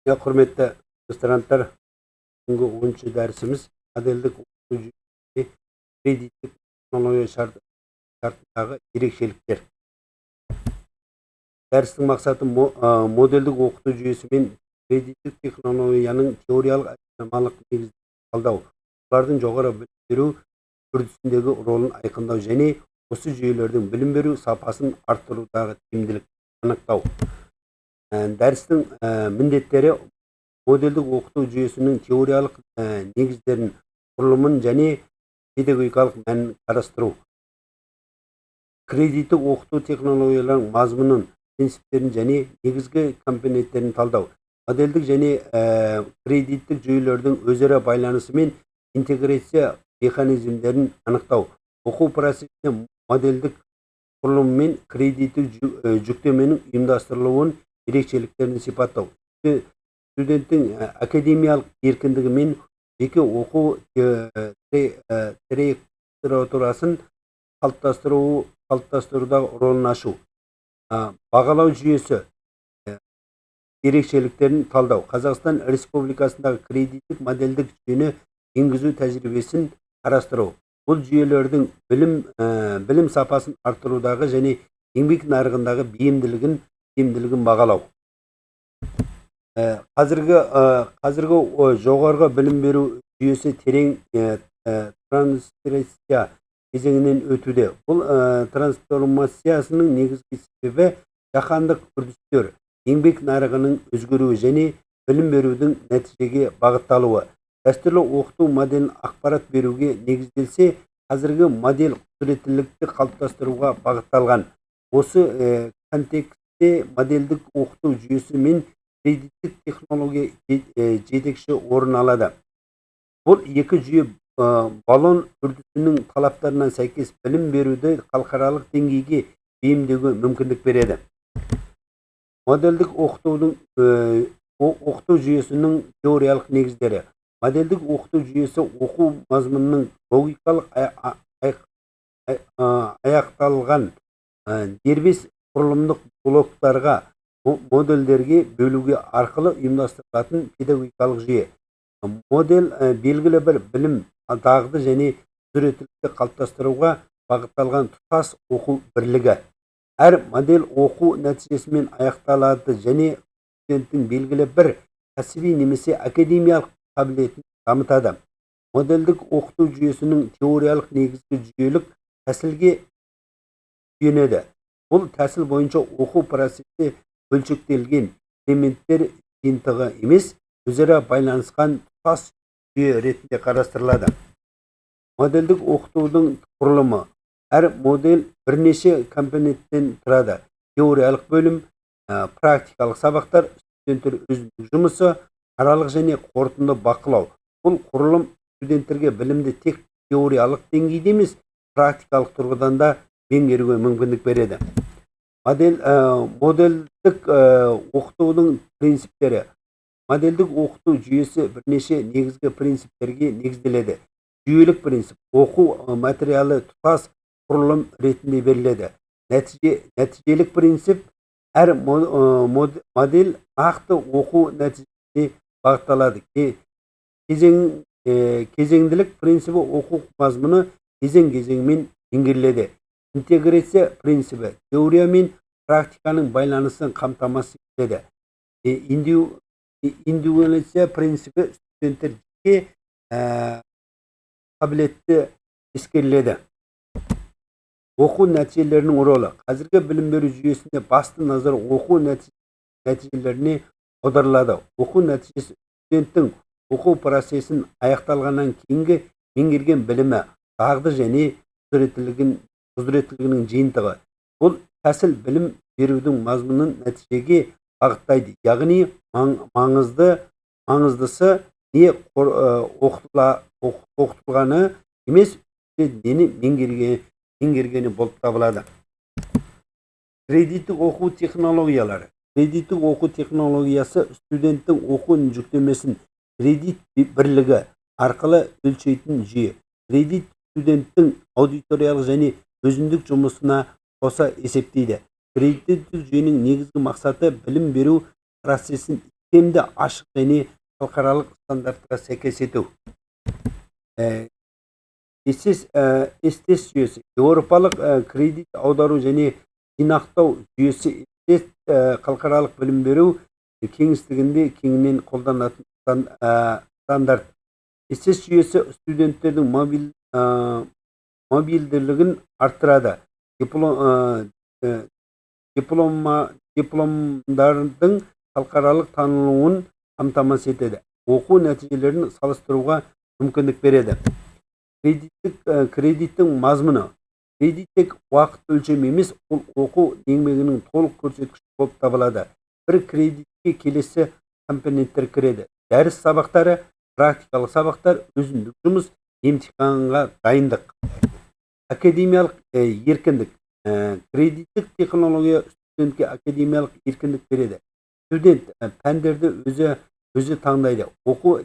Hürmetli restoranlar, бүгінгі 10-шы дәрісіміз модельдік оқыту жүйесінде кредиттік технология шартындағы ерекшеліктер. Дәрістің мақсаты модельдік оқыту жүйесі мен кредиттік технологияның теориялық әдіснамалық негізін талдау, олардың жоғары білім беру үрдісіндегі ролын айқындау және осы жүйелердің білім беру сапасын арттырудағы тиімділікті анықтау. Дәрістің міндеттері модельдік оқыту жүйесінің теориялық негіздерін, құрылымын және педагогикалық мәнін қарастыру. Кредиттік оқыту технологияларының мазмұнын, принциптерін және негізгі компоненттерін талдау. Модельдік және кредиттік жүйелердің өзара байланысы мен интеграция механизмдерін анықтау. Оқу процесінде модельдік құрылым мен кредиттік жүктеменің ұйымдастырылуын ерекшеліктерін сипаттау. Студенттің академиялық еркіндігі мен жеке оқу траекториясын қалыптастырудағы ролын ашу. Бағалау жүйесі ерекшеліктерін талдау. Қазақстан Республикасындағы кредиттік модельдік жүйені енгізу тәжірибесін қарастыру. Бұл жүйелердің білім сапасын арттырудағы және еңбек нарығындағы бейімділігін бағалау. Қазіргі жоғарғы білім беру жүйесі терең трансформация кезеңінен өтуде. Бұл трансформациясының негізгі себебі жаһандық үрдістер, еңбек нарығының өзгеруі және білім берудің нәтижеге бағытталуы. Дәстүрлі оқыту моделін ақпарат беруге негізделсе, қазіргі модель құзыреттілікті қалыптастыруға бағытталған. Осы контекстте модельдік оқыту жүйесі мен кредиттік технология жетекші орын алады. Бұл екі жүйе балон үрдісінің талаптарына сәйкес білім беруді халықаралық деңгейге бейімдеуге мүмкіндік береді. Модельдік оқыту жүйесінің теориялық негіздері. Модельдік оқыту жүйесі оқу мазмұнының логикалық аяқталған дербес құрылымдық блоктарға, модельдерге бөлуге арқылы ұйымдастырылатын педагогикалық жүйе. Модель белгілі бір білім, дағды және құзыреттілікті қалыптастыруға бағытталған тұтас оқу бірлігі. Әр модель оқу нәтижесімен аяқталады және студенттің белгілі бір кәсіби немесе академиялық қабілетін дамытады. Модельдік оқыту жүйесінің теориялық негізгі жүйелік тәсілге сүйенеді. Бұл тәсіл бойынша оқу процесі бөлшектелген элементтер жиынтығы емес, өзара байланысқан тұтас жүйе ретінде қарастырылады. Модельдік оқытудың құрылымы. Әр модель бірнеше компоненттен тұрады. Теориялық бөлім, практикалық сабақтар, студенттер өзіндік жұмысы, аралық және қорытынды бақылау. Бұл құрылым студенттерге білімді тек теориялық деңгейде емес, практикалық тұрғыдан да меңгеруге мүмкіндік береді. Модельдік оқытудың принциптері. Модельдік оқыту жүйесі бірнеше негізгі принциптерге негізделеді. Жүйелік принцип. Оқу материалы тұтас құрылым ретінде беріледі. Нәтижелік принцип. Әр модель нақты оқу нәтижесіне бағытталады. Кезеңділік принципі оқу мазмұны кезең-кезеңмен меңгеріледі. Интеграция принципі теория мен практиканың байланысын қамтамасыз етеді. Индивидуализация принципі студенттер жеке қабілетті ескеріледі. Оқу нәтижелерінің ролі. Қазіргі білім беру жүйесінде басты назар оқу нәтижелеріне аударылады. Оқу нәтижесі студенттің оқу процесін аяқталғаннан кейінгі меңгерген білімі, дағды және құзыреттілігінің жиынтығы. Бұл тәсіл білім берудің мазмұнын нәтижеге бағыттайды. Яғни маңыздысы не оқытылғаны емес, нені меңгергені болып табылады. Кредиттік оқу технологиялары. Кредиттік оқу технологиясы студенттің оқу жүктемесін кредит бірлігі арқылы өлшейтін жүйе. Кредит студенттің аудиториялық және өзіндік жұмысына қоса есептейді. Кредиттік жүйенің негізгі мақсаты білім беру процесін тиімді, ашық және халықаралық стандарттарға сәйкес ету. СТС жүйесі еуропалық кредит аудару және жинақтау жүйесі. Халықаралық білім беру кеңістігінде кеңінен қолданатын стандарт. СТС жүйесі студенттердің мобильділігін арттырады. Дипломдардың халықаралық танылуын қамтамасыз етеді. Оқу нәтижелерін салыстыруға мүмкіндік береді. Кредиттің мазмұны. Кредит тек уақыт өлшем емес, ол оқу еңбегінің толық көрсеткіші болып табылады. Бір кредитке келесі компоненттер кіреді. Дәріс сабақтары, практикалық сабақтар, өзіндік жұмыс, емтиханға дайындық. Академиялық еркіндік. Кредиттік технология студентке академиялық еркіндік береді. Студент пәндерді өзі таңдайды. Оқу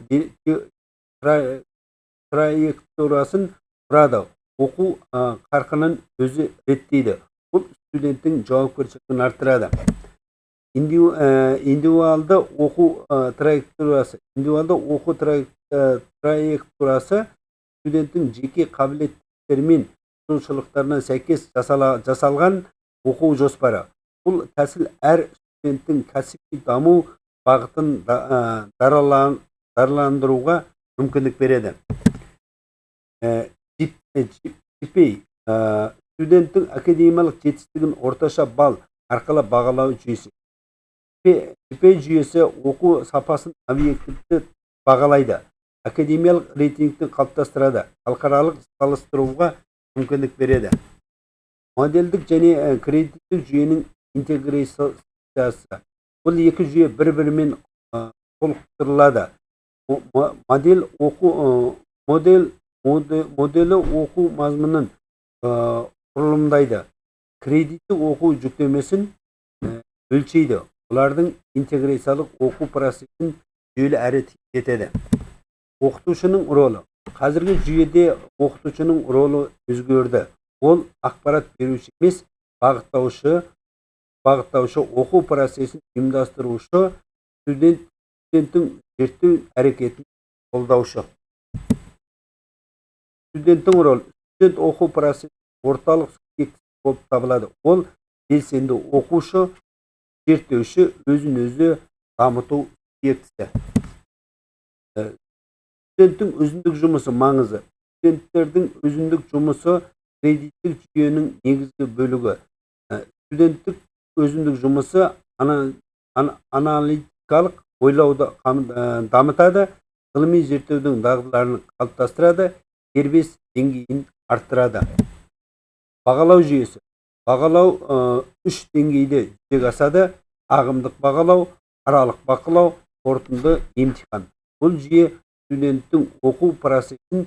траекториясын құрады. Оқу қарқынын өзі реттейді. Бұл студенттің жауапкершілігін арттырады. Индивидуалды оқу траекториясы. Индивидуалды оқу траекториясы студенттің жеке қабілеттері мен қызығушылықтарына сәйкес жасалған оқу жоспары. Бұл тәсіл әр студенттің кәсіби даму бағытын дараландыруға мүмкіндік береді. GPA студенттің академиялық жетістігін орташа балл арқылы бағалау жүйесі. GPA жүйесі оқу сапасын объективті бағалайды. Академиялық рейтингті қалыптастырады. Халықаралық салыстыруға мүмкіндік береді. Модельдік және кредиттік жүйенің интеграциясы. Бұл екі жүйе бір-бірімен толықтырылады. Моделі оқу мазмұнын құрылымдайды. Кредиттік оқу жүктемесін өлшейді. Олардың интеграциялық оқу процесін жүйелі әрі етеді. Оқытушының ролі. Қазіргі жүйеде оқытушының ролі өзгерді. Ол ақпарат беруші емес, бағыттаушы, оқу процесін ұйымдастырушы, студенттің зерттеу әрекетін қолдаушы. Студенттің ролі. Студент оқу процесі орталық субъект болып табылады. Ол белсенді оқушы, зерттеуші, өзін-өзі дамыту субъектісі. Студенттің өзіндік жұмысы маңызы. Студенттердің өзіндік жұмысы кредиттік жүйенің негізгі бөлігі. Студенттік өзіндік жұмысы аналитикалық ойлауды дамытады, ғылыми зерттеудің дағдыларын қалыптастырады, дербес деңгейін арттырады. Бағалау жүйесі. Бағалау 3 деңгейде жүзеге асады: ағымдық бағалау, аралық бақылау, қорытынды емтихан. Бұл жүйе студенттің оқу процесін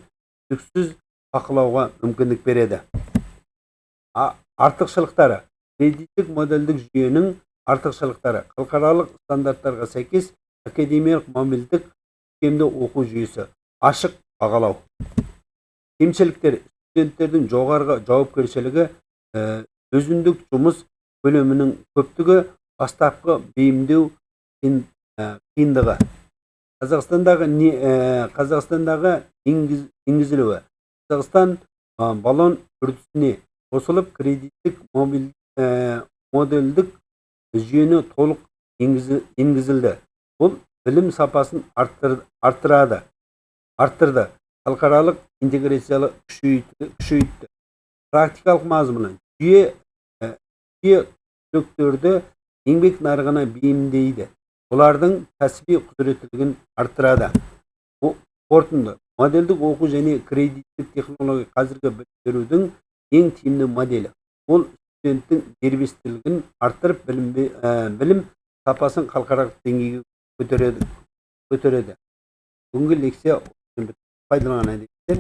үздіксіз бақылауға мүмкіндік береді. Артықшылықтары. Кредиттік модельдік жүйенің артықшылықтары. Халықаралық стандарттарға сәйкес академиялық мобильдік кемді оқу жүйесі. Ашық бағалау. Кемшіліктер. Студенттердің жоғарғы жауапкершілігі, өзіндік жұмыс көлемінің көптігі, бастапқы бейімдеу қиындығы. Қазақстандағы енгізілуі. Қазақстан баллон үрдісіне қосылып, кредиттік модельдік жүйені толық енгізілді. Бұл білім сапасын арттырды. Халықаралық интеграциялы күшейтті. Практикалық мазмұны. Жүйе түлектерді еңбек нарығына бейімдейді. Олардың кәсіби құзыреттілігін арттырады. Қорытынды. Модельдік оқу және кредиттік технология қазіргі білім берудің ең тиімді моделі. Ол студенттің дербестілігін арттырып, білім сапасын халықаралық деңгейге көтереді. Бүгінгі лекция пайдаланған әдеттер.